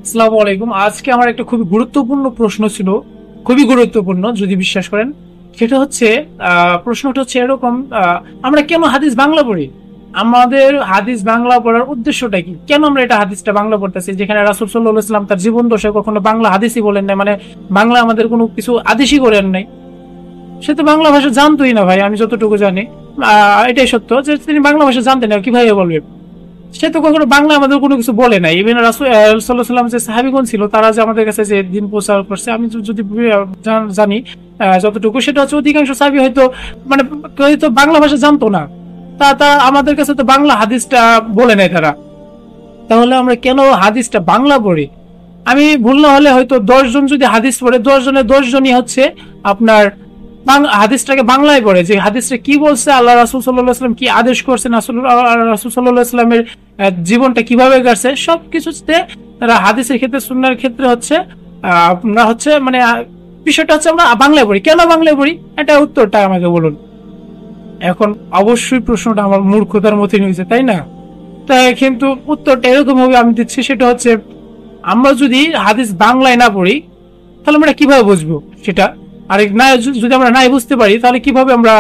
আসসালামু আলাইকুম। আজকে আমার একটা খুবই গুরুত্বপূর্ণ প্রশ্ন ছিল, খুবই গুরুত্বপূর্ণ যদি বিশ্বাস করেন। সেটা হচ্ছে প্রশ্নটা হচ্ছে এরকম, আমরা কেন হাদিস বাংলা পড়ি? আমাদের হাদিস বাংলা পড়ার উদ্দেশ্যটা কি? কেন আমরা এটা হাদিসটা বাংলা পড়তেছি, যেখানে রাসূল সাল্লাল্লাহু আলাইহি ওয়াসাল্লাম তার জীবন দশায় কখনো বাংলা হাদিসই বলেন নাই, মানে বাংলা আমাদের কোনো কিছু আদেশই করেন নাই। সে তো বাংলা ভাষা জানতোই না ভাই, আমি যতটুকু জানি। এটাই সত্য যে তিনি বাংলা ভাষা জানতেন না, কিভাবে বলবে? সে তো কখনো বাংলা আমাদের কোনো কিছু বলে নাই। ইভেন রাসূল সাল্লাল্লাহু আলাইহি ওয়াসাল্লাম যে সাহাবীগণ ছিল, তারা যে আমাদের কাছে যে দিন প্রচার করছে, আমি যদি জানি যতটুকু, সেটা হচ্ছে অধিকাংশ সাহাবী হয়তো মানে কেউ তো বাংলা ভাষা জানতো না। তা তা আমাদের কাছে তো বাংলা হাদিসটা বলে নাই তারা। তাহলে আমরা কেন হাদিসটা বাংলা পড়ি? আমি ভুল না হলে হয়তো 10 জন যদি হাদিস পড়ে, 10 জনের 10 জনই হচ্ছে আপনার হাদিসটাকে বাংলায় পড়ে, যে হাদিসটা কি বলছে, আল্লাহ রাসূল সাল্লাল্লাহু আলাইহি ওয়াসাল্লাম কি আদেশ করছেন, রাসূল সাল্লাল্লাহু আলাইহি ওয়াসাল্লামের জীবনটা কিভাবে কাটছে, সবকিছুতে তারা হাদিসের ক্ষেত্রে, সুন্নাহর ক্ষেত্রে হচ্ছে আমরা হচ্ছে মানে বিষয়টা হচ্ছে আমরা বাংলায় পড়ি। কেন বাংলায় পড়ি, এটা উত্তরটা আমাকে বলুন। এখন অবশ্যই প্রশ্নটা আমার মূর্খতার মতই হয়েছে, তাই না? তাই কিন্তু উত্তরটা এরকম ভাবে আমি দিচ্ছি, সেটা হচ্ছে আমরা যদি হাদিস বাংলায় না পড়ি, তাহলে আমরা কিভাবে বুঝবো সেটা? আর না, যদি আমরা নাই বুঝতে পারি, তাহলে কিভাবে আমরা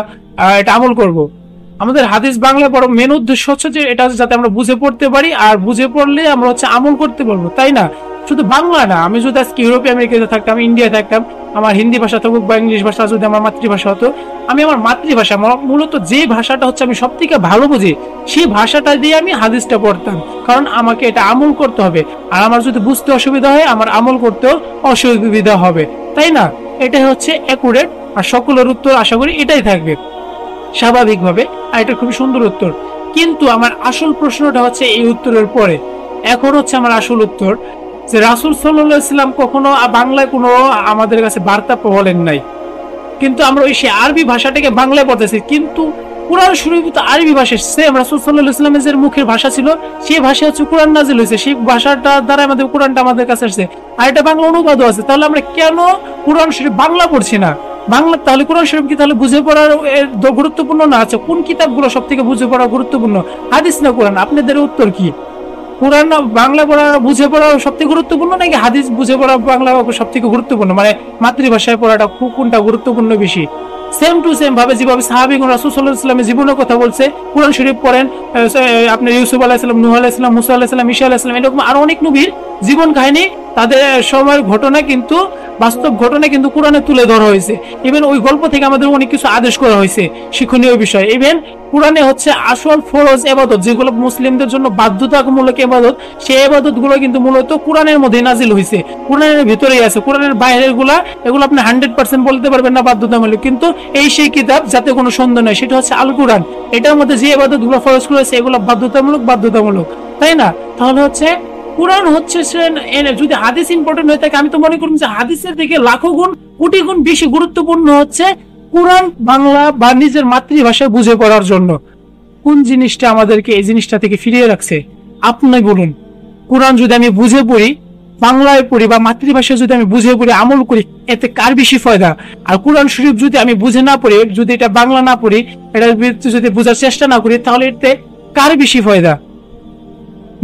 এটা আমল করব? আমাদের হাদিস বাংলা বড় মেন উদ্দেশ্য হচ্ছে যে এটা যাতে আমরা বুঝে পড়তে পারি, আর বুঝে পড়লে আমরা হচ্ছে আমল করতে পারবো, তাই না? শুধু বাংলা না, আমি যদি আজকে ইউরোপে আমেরিকাতে থাকতাম, ইন্ডিয়ায় থাকতাম, আমার হিন্দি ভাষা থাকুক বা ইংলিশ ভাষা যদি আমার মাতৃভাষা হতো, আমি আমার মাতৃভাষা মূলত যে ভাষাটা হচ্ছে আমি সব থেকে ভালো বুঝি, সেই ভাষাটা দিয়ে আমি হাদিসটা পড়তাম। কারণ আমাকে এটা আমল করতে হবে, আর আমার যদি বুঝতে অসুবিধা হয়, আমার আমল করতেও অসুবিধা হবে, তাই না? এটাই হচ্ছে অ্যাকুরেট, আর সকলের উত্তর আশা করি এটাই থাকবে স্বাভাবিকভাবে। আর এটা খুবই সুন্দর উত্তর। কিন্তু আমার আসল প্রশ্নটা হচ্ছে এই উত্তরের পরে। এখন হচ্ছে আমার আসল উত্তর, যে রাসূল সাল্লাল্লাহু আলাইহি ওয়াসাল্লাম কখনো বাংলায় কোনো আমাদের কাছে বার্তা বলেন নাই, কিন্তু আমরা ওই সে আরবি ভাষাটাকে বাংলায় পড়তেছি। কিন্তু কোরআন শরীফ তো আরবি ভাষা, সেম রাসূল সাল্লাল্লাহু আলাইহি ওয়াসাল্লামের যে মুখের ভাষা ছিল, সেই ভাষা হচ্ছে কোরআন নাযিল হয়েছে, সেই ভাষাটা দ্বারা আমাদের কোরআনটা আমাদের কাছে আসছে, আর এটা বাংলা অনুবাদও আছে। তাহলে আমরা কেন কোরআন শরীফ বাংলা পড়ছি না? বাংলা তাহলে কোরআন শরীফ কি তাহলে বুঝে পড়ার গুরুত্বপূর্ণ না? আছে কোন কিতাবগুলো সব থেকে বুঝে পড়া গুরুত্বপূর্ণ, হাদিস না কোরআন? আপনাদের উত্তর কি? কোরআন বাংলা পড়া বুঝে পড়া সব থেকে গুরুত্বপূর্ণ, নাকি হাদিস বুঝে পড়া বাংলা সব থেকে গুরুত্বপূর্ণ? মানে মাতৃভাষায় পড়াটা কোনটা গুরুত্বপূর্ণ বেশি? সেম টু সেম ভাবে যেভাবে সাহাবীগণ রাসূল সাল্লাল্লাহু আলাইহি ওয়াসাল্লামের জীবনের কথা বলছে, কোরআন শরীফ পড়েন, আপনার ইউসুফ আলাইহিস সালাম, নূহ আলাইহিস সালাম, মুসা আলাইহিস সালাম, ঈসা আলাইহিস সালাম, এরকম আরো অনেক নবীর জীবন কাহিনী, তাদের সময়ের ঘটনা কিন্তু বাস্তব ঘটনা কিন্তু কোরআনে তুলে ধরা হয়েছে। ইভেন ওই গল্প থেকে আমাদের অনেক কিছু আদেশ করা হয়েছে, শিক্ষণীয় বিষয়। ইভেন কোরআনে হচ্ছে আসল ফরজ ইবাদত, যেগুলো মুসলিমদের জন্য বাধ্যতামূলক ইবাদত, সেই ইবাদত গুলো কিন্তু মূলত কোরআনের মধ্যে নাজিল হয়েছে, কোরআনের ভিতরেই আছে। কোরআনের বাইরের গুলা, এগুলো আপনি 100% বলতে পারবেন না বাধ্যতামূলক, কিন্তু এই সেই কিতাব যাতে কোনো সন্দেহ নাই, সেটা হচ্ছে আল কোরআন। এটার মধ্যে যে ইবাদত গুলো ফরজ করেছে, এগুলো বাধ্যতামূলক, তাই না? তাহলে হচ্ছে কোরআন হচ্ছে, যদি হাদিস ইম্পর্টেন্ট হয়ে থাকে, আমি তো মনে করি যে হাদিসের থেকে লাখো গুণ, কোটি গুণ বেশি গুরুত্বপূর্ণ হচ্ছে কোরআন বাংলা বা নিজের মাতৃভাষায় বুঝে পড়ার জন্য। কোন জিনিসটা আমাদেরকে এই জিনিসটা থেকে ফিরিয়ে রাখছে আপনি বলুন? কোরআন যদি আমি বুঝে পড়ি, বাংলায় পড়ি বা মাতৃভাষায় যদি আমি বুঝে পড়ি, আমল করি, এতে কার বেশি ফায়দা? আর কোরআন শরীফ যদি আমি বুঝে না পড়ি, যদি এটা বাংলা না পড়ি, এটা যদি বোঝার চেষ্টা না করি, তাহলে এতে কার বেশি ফায়দা?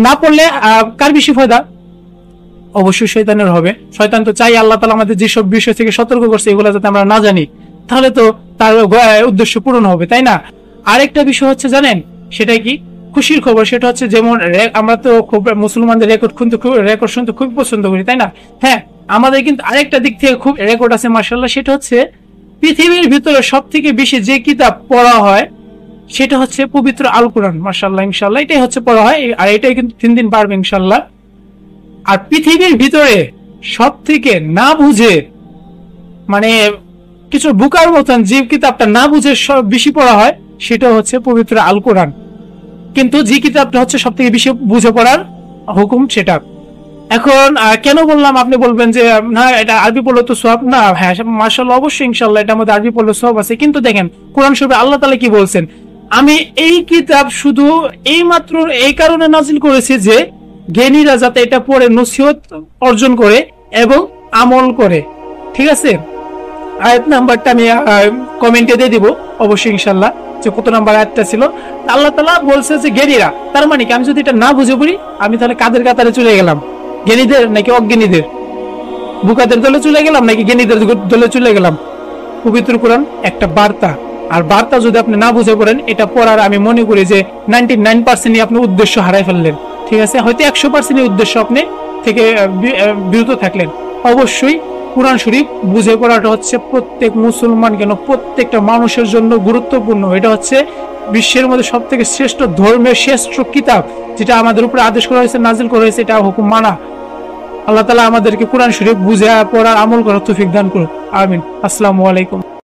না পড়লে কার বেশি ফায়দা? অবশ্যই শয়তানের হবে। শয়তান তো চাই আল্লাহ তাআলা আমাদের যেসব বিষয় থেকে সতর্ক করছে, এগুলো যাতে আমরা না জানি, তাহলে তো তার উদ্দেশ্য পূরণ হবে, তাই না? আরেকটা বিষয় হচ্ছে জানেন সেটা কি? খুশির খবর। সেটা হচ্ছে যেমন আমরা তো খুব মুসলমানদের রেকর্ড শুনতে খুব পছন্দ করি, তাই না? হ্যাঁ, আমাদের কিন্তু আরেকটা দিক থেকে খুব রেকর্ড আছে মাশাআল্লাহ। সেটা হচ্ছে পৃথিবীর ভিতরে সব থেকে বেশি যে কিতাব পড়া হয়, সেটা হচ্ছে পবিত্র আল কোরআন। মাশাআল্লাহ, ইনশাআল্লাহ এটাই হচ্ছে পড়া হয়, আর এটাই কিন্তু দিন দিন বাড়বে ইনশাআল্লাহ। আর পৃথিবীর ভিতরে সব থেকে না বুঝে, মানে কিছু বুকার মতন যে কিতাবটা না বুঝে সব বেশি পড়া হয়, সেটা হচ্ছে পবিত্র আল কোরআন। কিন্তু যে কিতাবটা হচ্ছে সব থেকে বেশি বুঝে পড়ার হুকুম সেটা। এখন কেন বললাম? আপনি বলবেন যে না, এটা আরবি পড়লে তো সওয়াব না। হ্যাঁ মাশাআল্লাহ, অবশ্যই ইনশাআল্লাহ এটার মধ্যে আরবি পড়লে সওয়াব আছে, কিন্তু দেখেন কোরআন শরীফে আল্লাহ তাআলা কি বলছেন? আমি এই কিতাব শুধু এই মাত্র এই কারণে নাজিল করেছি যে জ্ঞানীরা যাতে এটা পড়ে নসিহত অর্জন করে এবং আমল করে। ঠিক আছে, আয়াত নাম্বারটা আমি কমেন্টে দিয়ে দিব অবশ্যই ইনশাআল্লাহ, যে কত নাম্বার আয়াতটা ছিল। আল্লাহ তাআলা বলছে যে জ্ঞানীরা, তার মানে কি আমি যদি এটা না বুঝে পড়ি, আমি তাহলে কাদের কাতারে চলে গেলাম? জ্ঞানীদের নাকি অজ্ঞানীদের, বুকাদের দলে চলে গেলাম নাকি জ্ঞানীদের দলে চলে গেলাম? পবিত্র কোরআন একটা বার্তা, আর বার্তা যদি আপনি না বুঝে পড়েন, এটা পড়ার আমি মনে করি যে 99% আপনি উদ্দেশ্য হারাই ফেললেন। ঠিক আছে, হয়তো 100% উদ্দেশ্য আপনি থেকে বিরত থাকলেন। অবশ্যই কোরআন শরীফ বুঝে পড়াটা হচ্ছে প্রত্যেক মুসলমান কেন প্রত্যেকটা মানুষের জন্য গুরুত্বপূর্ণ। এটা হচ্ছে বিশ্বের মধ্যে সব থেকে শ্রেষ্ঠ ধর্মের শ্রেষ্ঠ কিতাব, যেটা আমাদের উপরে আদেশ করা হয়েছে, নাজিল করা হয়েছে, এটা হুকুম মানা। আল্লাহ তাআলা আমাদেরকে কোরআন শরীফ বুঝে পড়ার আমল করার তৌফিক দান করুন, আমিন। আসসালামু আলাইকুম।